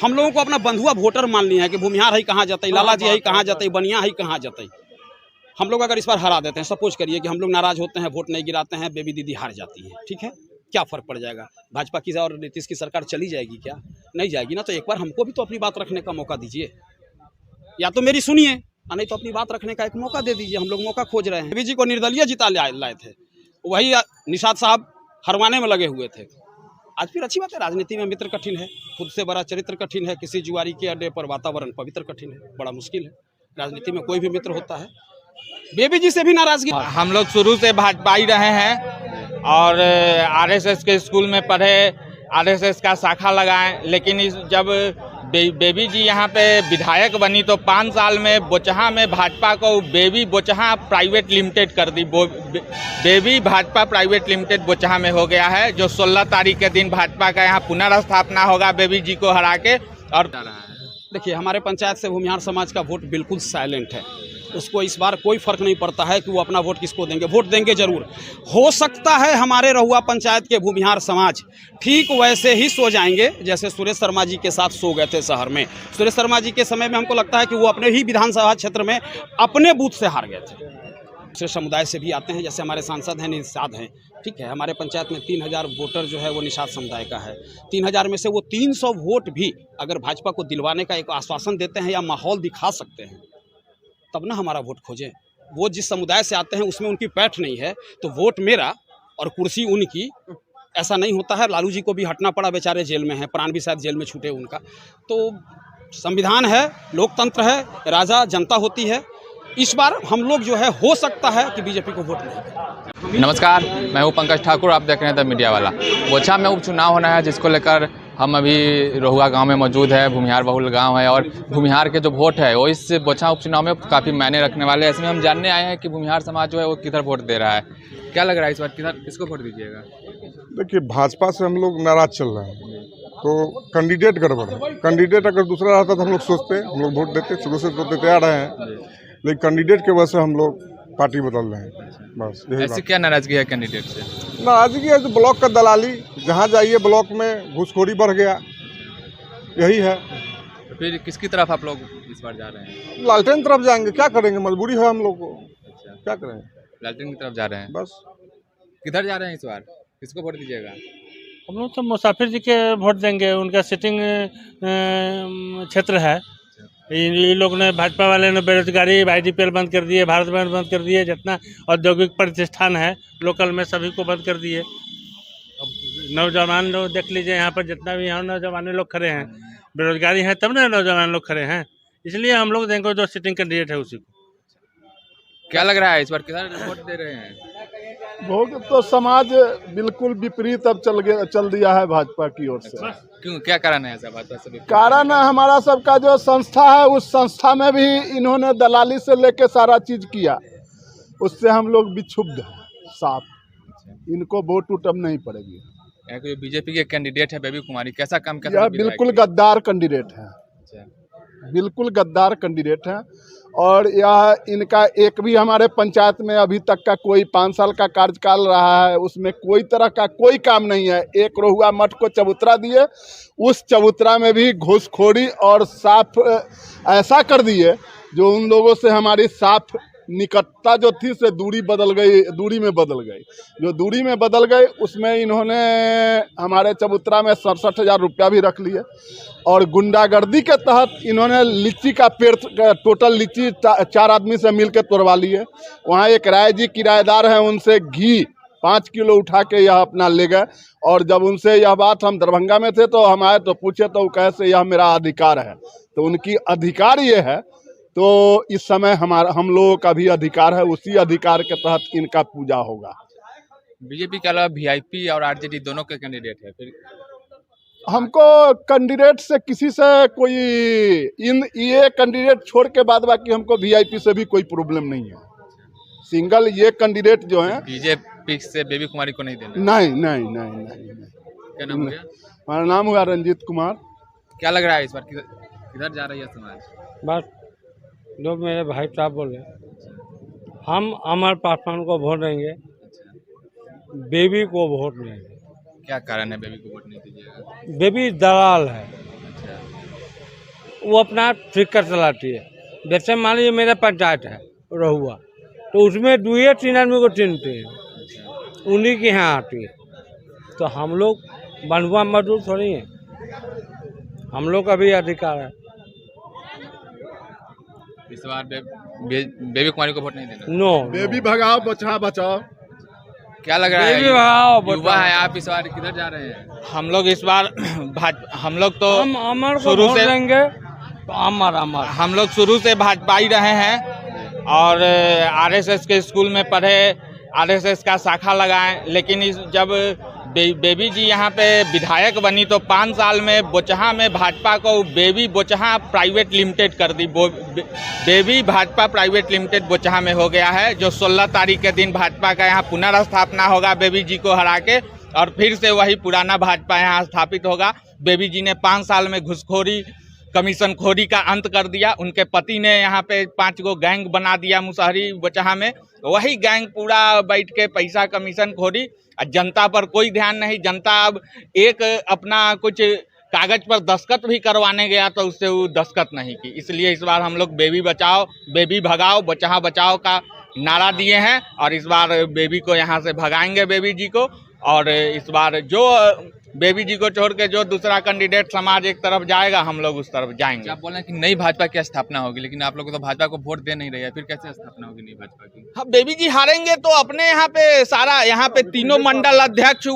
हम लोगों को अपना बंधुआ वोटर मान लिया है कि भूमिहार है कहाँ जाते, लाला जी है कहाँ जाते, बनिया है कहाँ जाते। हम लोग अगर इस बार हरा देते हैं, सपोज करिए कि हम लोग नाराज होते हैं, वोट नहीं गिराते हैं, बेबी दीदी हार जाती है, ठीक है, क्या फ़र्क पड़ जाएगा? भाजपा की और नीतीश की सरकार चली जाएगी क्या? नहीं जाएगी ना। तो एक बार हमको भी तो अपनी बात रखने का मौका दीजिए, या तो मेरी सुनिए, नहीं तो अपनी बात रखने का एक मौका दे दीजिए। हम लोग मौका खोज रहे हैं। बेबी जी को निर्दलीय जिता लाए थे, वही निषाद साहब हरवाने में लगे हुए थे। आज फिर अच्छी बात है, राजनीति में मित्र कठिन है, खुद से बड़ा चरित्र कठिन है। किसी जुआरी के अड्डे पर वातावरण पवित्र कठिन है, बड़ा मुश्किल है। राजनीति में कोई भी मित्र होता है। बेबी जी से भी नाराजगी। हम लोग शुरू से भाजपा ही रहे हैं और आरएसएस के स्कूल में पढ़े, आरएसएस का शाखा लगाएं, लेकिन जब बेबी जी यहाँ पे विधायक बनी तो 5 साल में बोचहा में भाजपा को बेबी बोचहा प्राइवेट लिमिटेड कर दी। बेबी भाजपा प्राइवेट लिमिटेड बोचहा में हो गया है, जो 16 तारीख के दिन भाजपा का यहाँ पुनर्स्थापना होगा बेबी जी को हरा के। और देखिए, हमारे पंचायत से भूमिहार समाज का वोट बिल्कुल साइलेंट है। उसको इस बार कोई फ़र्क नहीं पड़ता है कि वो अपना वोट किसको देंगे। वोट देंगे जरूर। हो सकता है हमारे रहुआ पंचायत के भूमिहार समाज ठीक वैसे ही सो जाएंगे जैसे सुरेश शर्मा जी के साथ सो गए थे शहर में। सुरेश शर्मा जी के समय में हमको लगता है कि वो अपने ही विधानसभा क्षेत्र में अपने बूथ से हार गए थे। दूसरे समुदाय से भी आते हैं, जैसे हमारे सांसद हैं निषाद हैं, ठीक है। हमारे पंचायत में 3000 वोटर जो है वो निषाद समुदाय का है। 3000 में से वो 300 वोट भी अगर भाजपा को दिलवाने का एक आश्वासन देते हैं या माहौल दिखा सकते हैं, तब ना हमारा वोट खोजें। वो जिस समुदाय से आते हैं उसमें उनकी पैठ नहीं है, तो वोट मेरा और कुर्सी उनकी, ऐसा नहीं होता है। लालू जी को भी हटना पड़ा, बेचारे जेल में हैं, प्राण भी शायद जेल में छूटे उनका। तो संविधान है, लोकतंत्र है, राजा जनता होती है। इस बार हम लोग जो है, हो सकता है कि बीजेपी को वोट नहीं करें। नमस्कार, मैं हूँ पंकज ठाकुर, आप देख रहे हैं द मीडिया वाला। बोचहा में उपचुनाव होना है, जिसको लेकर हम अभी रोहुआ गांव में मौजूद है। भूमिहार बहुल गांव है और भूमिहार के जो वोट है वो इस बोचहा उपचुनाव में काफ़ी मायने रखने वाले हैं। इसमें हम जानने आए हैं कि भूमिहार समाज जो है वो किधर वोट दे रहा है। क्या लग रहा है इस बार किसको वोट दीजिएगा? देखिए, भाजपा से हम लोग नाराज चल रहे हैं, तो कैंडिडेट गड़बड़ है। कैंडिडेट अगर दूसरा रहता तो हम लोग सोचते, हम लोग वोट देते, शुरू से तो देते आ रहे हैं, लेकिन कैंडिडेट की वजह से हम लोग पार्टी बदल रहे हैं। बस ऐसी क्या नाराजगी है कैंडिडेट से? नाराजगी है जो ब्लॉक का दलाली, जहाँ जाइए ब्लॉक में घूसखोरी बढ़ गया, यही है। तो फिर किसकी तरफ आप लोग इस बार जा रहे हैं? लालटेन तरफ जाएंगे, क्या करेंगे, मजबूरी है हम लोग को। अच्छा, क्या करें, लालटेन की तरफ जा रहे हैं। बस। किधर जा रहे हैं इस बार, किसको वोट दीजिएगा? हम लोग तो मुसाफिर जी के वोट देंगे, उनका सिटिंग क्षेत्र है। ये लोग ने, भाजपा वाले ने बेरोजगारी, IDPL बंद कर दिए, भारत बंद बंद कर दिए, जितना औद्योगिक प्रतिष्ठान है लोकल में सभी को बंद कर दिए। अब नौजवान लोग देख लीजिए, यहाँ पर जितना भी यहाँ नौजवान लोग खड़े हैं, बेरोजगारी है तब ना नौजवान लोग खड़े हैं। इसलिए हम लोग देंगे जो सिटिंग कैंडिडेट है उसी को। क्या लग रहा है इस बार किधर वोट दे रहे हैं? भोग तो समाज बिल्कुल विपरीत अब चल दिया है भाजपा की ओर से। क्यों, क्या कारण है ऐसा भाजपा से? कारण है हमारा सबका जो संस्था है, उस संस्था में भी इन्होंने दलाली से लेके सारा चीज किया, उससे हम लोग भी क्षुब्ध हैं साफ। इनको वोट उठ अब नहीं पड़ेगी। बीजेपी के कैंडिडेट है बेबी कुमारी, कैसा काम कर? यह बिल्कुल गद्दार कैंडिडेट है, बिल्कुल गद्दार कैंडिडेट है। और यह इनका एक भी हमारे पंचायत में अभी तक का कोई 5 साल का कार्यकाल रहा है, उसमें कोई तरह का कोई काम नहीं है। एक रोहुआ मठ को चबूतरा दिए, उस चबूतरा में भी घूसखोरी और साफ ऐसा कर दिए जो उन लोगों से हमारी साफ निकटता जो थी से दूरी बदल गई, दूरी में बदल गई। जो दूरी में बदल गई उसमें इन्होंने हमारे चबूतरा में 67,000 रुपया भी रख लिए। और गुंडागर्दी के तहत इन्होंने लीची का पेड़, टोटल लीची 4 आदमी से मिलकर तोड़वा लिए। वहाँ एक राय जी किराएदार हैं, उनसे घी 5 किलो उठा के यह अपना ले गए। और जब उनसे यह बात, हम दरभंगा में थे तो हम आए तो पूछे तो वो कहे से यह मेरा अधिकार है। तो उनकी अधिकार ये है, तो इस समय हम लोगों का भी अधिकार है, उसी अधिकार के तहत इनका पूजा होगा। बीजेपी के अलावा VIP और RJD दोनों के कैंडिडेट है। फिर हमको कैंडिडेट से किसी से कोई, ये कैंडिडेट छोड़ के बाद बाकी हमको VIP से भी कोई प्रॉब्लम नहीं है। सिंगल ये कैंडिडेट जो है, बीजेपी से बेबी कुमारी को नहीं देना? नहीं नहीं नहीं नहीं। क्या नाम हुआ? हमारा नाम हुआ रंजीत कुमार। क्या लग रहा है इस बार किधर जा रही है समाज? बस जो मेरे भाई साहब बोले, हम अमर पासवान को वोट देंगे, बेबी को वोट नहीं देंगे। क्या कारण है बेबी को वोट नहीं दीजिएगा? बेबी दलाल है। वो अपना ठीक कर चलाती है। जैसे मान लीजिए मेरा पंचायत है रहुआ, तो उसमें 2-3 आदमी को चिनते हैं, उन्हीं के यहाँ आती है। तो हम लोग बंधुआ मजदूर थोड़ी हैं, हम लोग का भी अधिकार है। इस बार बेबी कुमारी को वोट नहीं देना। नो, बेबी भगाओ बचाओ बचाओ। क्या लग रहा है, बेबी भगाओ युवा है आप, इस बार किधर जा रहे हैं? हम लोग इस बार हम लोग तो हम अमर को शुरू वोट से देंगे, तो अमर हम लोग शुरू से भाजपा ही रहे हैं और आरएसएस के स्कूल में पढ़े, आरएसएस का शाखा लगाएं, लेकिन जब बेबी जी यहाँ पे विधायक बनी तो 5 साल में बोचहा में भाजपा को बेबी बोचहा प्राइवेट लिमिटेड कर दी। बेबी भाजपा प्राइवेट लिमिटेड बोचहा में हो गया है, जो 16 तारीख के दिन भाजपा का यहाँ पुनर्स्थापना होगा बेबी जी को हरा के, और फिर से वही पुराना भाजपा यहाँ स्थापित होगा। बेबी जी ने 5 साल में घुसखोरी कमीशन खोरी का अंत कर दिया। उनके पति ने यहाँ पे 5 गो गैंग बना दिया मुसहरी बोचहा में, वही गैंग पूरा बैठ के पैसा कमीशन खोरी, जनता पर कोई ध्यान नहीं। जनता अब एक अपना कुछ कागज पर दस्तखत भी करवाने गया तो उससे वो दस्तखत नहीं की। इसलिए इस बार हम लोग बेबी बचाओ बेबी भगाओ बोचहा बचाओ का नारा दिए हैं, और इस बार बेबी को यहाँ से भगाएंगे बेबी जी को। और इस बार जो बेबी जी को छोड़ के जो दूसरा कैंडिडेट समाज एक तरफ जाएगा, हम लोग उस तरफ जाएंगे। आप बोल रहे हैं कि नई भाजपा की स्थापना होगी, लेकिन आप लोग तो भाजपा को वोट दे नहीं रहे हैं, फिर कैसे स्थापना होगी नई भाजपा की? हाँ, बेबी जी हारेंगे तो अपने यहाँ पे सारा यहाँ पे तीनों मंडल अध्यक्ष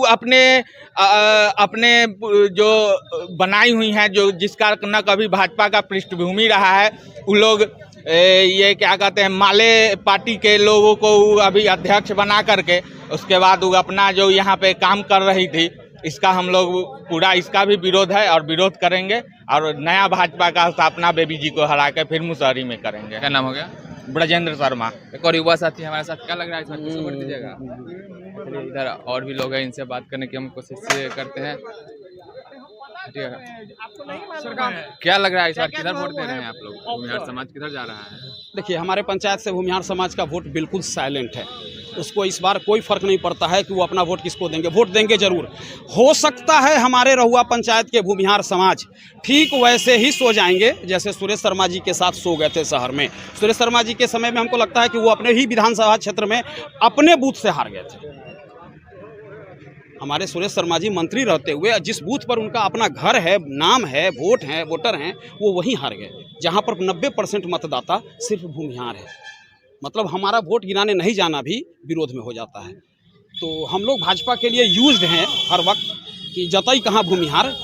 अपने जो बनाई हुई हैं, जो जिसका न कभी भाजपा का पृष्ठभूमि रहा है, वो लोग ये क्या कहते हैं माले पार्टी के लोगों को अभी अध्यक्ष बना करके, उसके बाद वो अपना जो यहाँ पे काम कर रही थी, इसका हम लोग पूरा इसका भी विरोध है और विरोध करेंगे, और नया भाजपा का स्थापना बेबी जी को हरा के फिर मुसहरी में करेंगे। क्या नाम हो गया? ब्रजेंद्र शर्मा। एक और युवा साथी हमारे साथ, क्या लग रहा है इस बार किसको वोट दीजिएगा? इधर और भी लोग हैं, इनसे बात करने की हम कोशिश करते हैं। क्या लग रहा है इस बार किधर वोट दे रहे हैं आप लोग? भूमिहार समाज किधर जा रहा है? देखिए, हमारे पंचायत से भूमिहार समाज का वोट बिल्कुल साइलेंट है। उसको इस बार कोई फर्क नहीं पड़ता है कि वो अपना वोट किसको देंगे, वोट देंगे जरूर। हो सकता है हमारे रहुआ पंचायत के भूमिहार समाज ठीक वैसे ही सो जाएंगे जैसे सुरेश शर्मा जी के साथ सो गए थे शहर में। सुरेश शर्मा जी के समय में हमको लगता है कि वो अपने ही विधानसभा क्षेत्र में अपने बूथ से हार गए थे। हमारे सुरेश शर्मा जी मंत्री रहते हुए जिस बूथ पर उनका अपना घर है, नाम है, वोट हैं, वोटर हैं, वो वहीं हार गए, जहां पर 90% मतदाता सिर्फ भूमिहार है। मतलब हमारा वोट गिराने नहीं जाना भी विरोध में हो जाता है। तो हम लोग भाजपा के लिए यूज्ड हैं हर वक्त कि जताई कहाँ भूमिहार,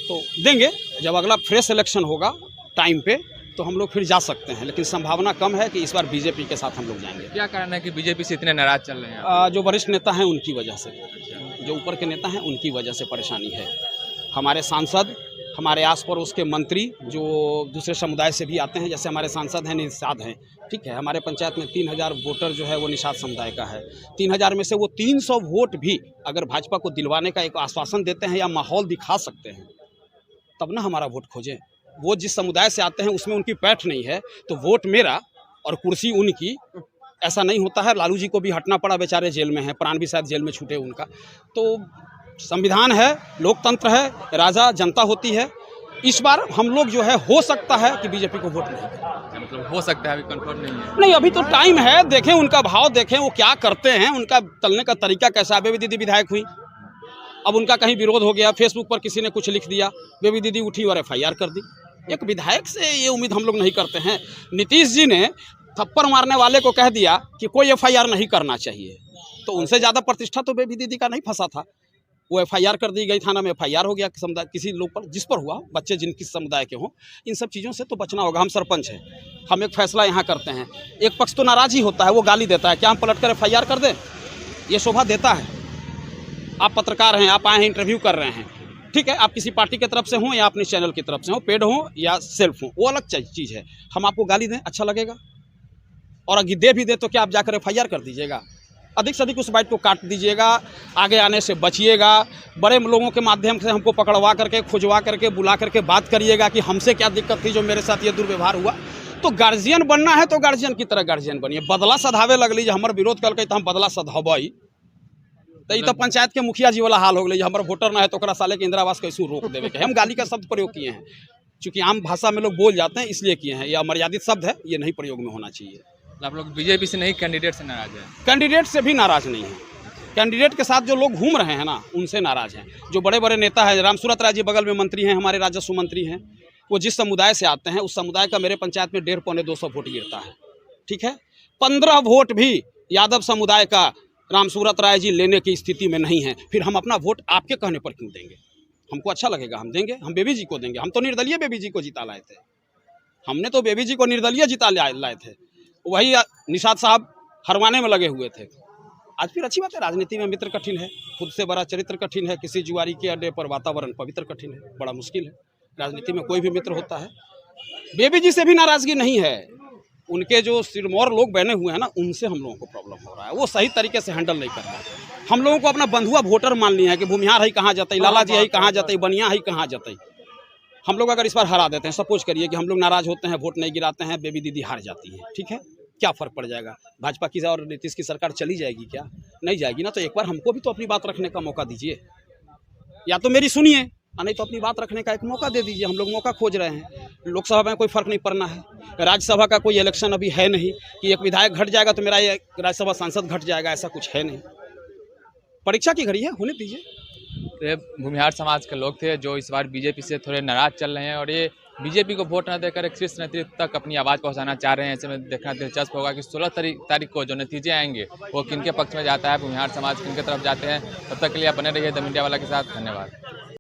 तो देंगे। जब अगला फ्रेश इलेक्शन होगा टाइम पे तो हम लोग फिर जा सकते हैं, लेकिन संभावना कम है कि इस बार बीजेपी के साथ हम लोग जाएंगे। क्या कारण है कि बीजेपी से इतने नाराज चल रहे हैं? जो वरिष्ठ नेता हैं उनकी वजह से, जो ऊपर के नेता हैं उनकी वजह से परेशानी है। हमारे सांसद, हमारे आस पड़ोस के मंत्री जो दूसरे समुदाय से भी आते हैं, जैसे हमारे सांसद हैं निषाद हैं, ठीक है, हमारे पंचायत में 3000 वोटर जो है वो निषाद समुदाय का है। 3000 में से वो 300 वोट भी अगर भाजपा को दिलवाने का एक आश्वासन देते हैं या माहौल दिखा सकते हैं, तब ना हमारा वोट खोजें। वो जिस समुदाय से आते हैं उसमें उनकी पैठ नहीं है, तो वोट मेरा और कुर्सी उनकी, ऐसा नहीं होता है। लालू जी को भी हटना पड़ा, बेचारे जेल में हैं, प्राण भी शायद जेल में छूटे उनका। तो संविधान है, लोकतंत्र है, राजा जनता होती है। इस बार हम लोग जो है हो सकता है कि बीजेपी को वोट नहीं करें। मतलब हो सकता है, अभी कंफर्म नहीं है? नहीं, अभी तो टाइम है, देखें उनका भाव, देखें वो क्या करते हैं, उनका चलने का तरीका कैसा है। बेबी दीदी विधायक हुई, अब उनका कहीं विरोध हो गया, फेसबुक पर किसी ने कुछ लिख दिया, बेबी दीदी उठी और FIR कर दी। एक विधायक से ये उम्मीद हम लोग नहीं करते हैं। नीतीश जी ने थप्पड़ मारने वाले को कह दिया कि कोई FIR नहीं करना चाहिए, तो उनसे ज़्यादा प्रतिष्ठा तो बेबी दीदी का नहीं फंसा था। वो FIR कर दी गई, थाना में FIR हो गया समुदाय किसी लोग पर, जिस पर हुआ, बच्चे जिन किस समुदाय के हों। इन सब चीज़ों से तो बचना होगा। हम सरपंच हैं, हम एक फैसला यहाँ करते हैं, एक पक्ष तो नाराज ही होता है, वो गाली देता है, क्या हम पलट कर FIR कर दें? ये शोभा देता है? आप पत्रकार हैं, आप आए हैं, इंटरव्यू कर रहे हैं, ठीक है, आप किसी पार्टी की तरफ से हों या अपने चैनल की तरफ से हों, पेड हों या सेल्फ हों, वो अलग चीज़ है। हम आपको गाली दें, अच्छा लगेगा? और अगर दे भी दे तो क्या आप जाकर FIR कर दीजिएगा? अधिक से अधिक उस बाइट को काट दीजिएगा, आगे आने से बचिएगा। बड़े लोगों के माध्यम से हमको पकड़वा करके, खुजवा करके, बुला करके बात करिएगा कि हमसे क्या दिक्कत थी जो मेरे साथ ये दुर्व्यवहार हुआ। तो गार्जियन बनना है तो गार्जियन की तरह गार्जियन बनिए। बदला सधावे लगली, जो हमारे विरोध करके तो हम बदला सधाबई, तो ये तो पंचायत के मुखिया जी वाला हाल हो गई। हमारा वोटर ना है तो साले के इंदिरा आवास कैसे रोक देवे के, हम गाली का शब्द प्रयोग किए हैं। चूँकि आम भाषा में लोग बोल जाते हैं इसलिए किए हैं। यह मर्यादित शब्द है, ये नहीं प्रयोग में होना चाहिए। आप लोग बीजेपी से नहीं, कैंडिडेट से नाराज हैं? कैंडिडेट से भी नाराज़ नहीं है। कैंडिडेट के साथ जो लोग घूम रहे हैं ना, उनसे नाराज़ हैं। जो बड़े बड़े नेता हैं, रामसूरत राय जी बगल में मंत्री हैं, हमारे राजस्व मंत्री हैं, वो जिस समुदाय से आते हैं उस समुदाय का मेरे पंचायत में 150-200 वोट गिरता है। ठीक है, 15 वोट भी यादव समुदाय का रामसूरत राय जी लेने की स्थिति में नहीं है। फिर हम अपना वोट आपके कहने पर क्यों देंगे? हमको अच्छा लगेगा हम देंगे, हम बेबी जी को देंगे। हम तो निर्दलीय बेबी जी को जिता लाए थे, हमने तो बेबी जी को निर्दलीय जिता लाए थे। वही निषाद साहब हरवाने में लगे हुए थे। आज फिर अच्छी बात है, राजनीति में मित्र कठिन है, खुद से बड़ा चरित्र कठिन है। किसी जुआरी के अड्डे पर वातावरण पवित्र कठिन है, बड़ा मुश्किल है। राजनीति में कोई भी मित्र होता है। बेबी जी से भी नाराज़गी नहीं है, उनके जो सिरमौर लोग बने हुए हैं ना, उनसे हम लोगों को प्रॉब्लम हो रहा है। वो सही तरीके से हैंडल नहीं कर रहा है। हम लोगों को अपना बंधुआ वोटर मान लिया है कि भूमिहार है कहाँ जाते, लाला जी है कहाँ जाते, बनिया है कहाँ जाते। हम लोग अगर इस बार हरा देते हैं, सपोज करिए कि हम लोग नाराज होते हैं, वोट नहीं गिराते हैं, बेबी दीदी हार जाती है, ठीक है, क्या फ़र्क पड़ जाएगा? भाजपा की और नीतीश की सरकार चली जाएगी क्या? नहीं जाएगी ना। तो एक बार हमको भी तो अपनी बात रखने का मौका दीजिए, या तो मेरी सुनिए, नहीं तो अपनी बात रखने का एक मौका दे दीजिए। हम लोग मौका खोज रहे हैं। लोकसभा में कोई फ़र्क नहीं पड़ना है, राज्यसभा का कोई इलेक्शन अभी है नहीं कि एक विधायक घट जाएगा तो मेरा ये राज्यसभा सांसद घट जाएगा, ऐसा कुछ है नहीं। परीक्षा की घड़ी है, होने दीजिए। तो ये भूमिहार समाज के लोग थे जो इस बार बीजेपी से थोड़े नाराज चल रहे हैं और ये बीजेपी को वोट न देकर एक शीर्ष नेतृत्व तक अपनी आवाज़ पहुंचाना चाह रहे हैं। ऐसे में देखना दिलचस्प होगा कि 16 तारीख को जो नतीजे आएंगे वो किनके पक्ष में जाता है, भूमिहार समाज किनके तरफ जाते हैं। तब तक के लिए आप बने रहिए द मीडिया वाला के साथ। धन्यवाद।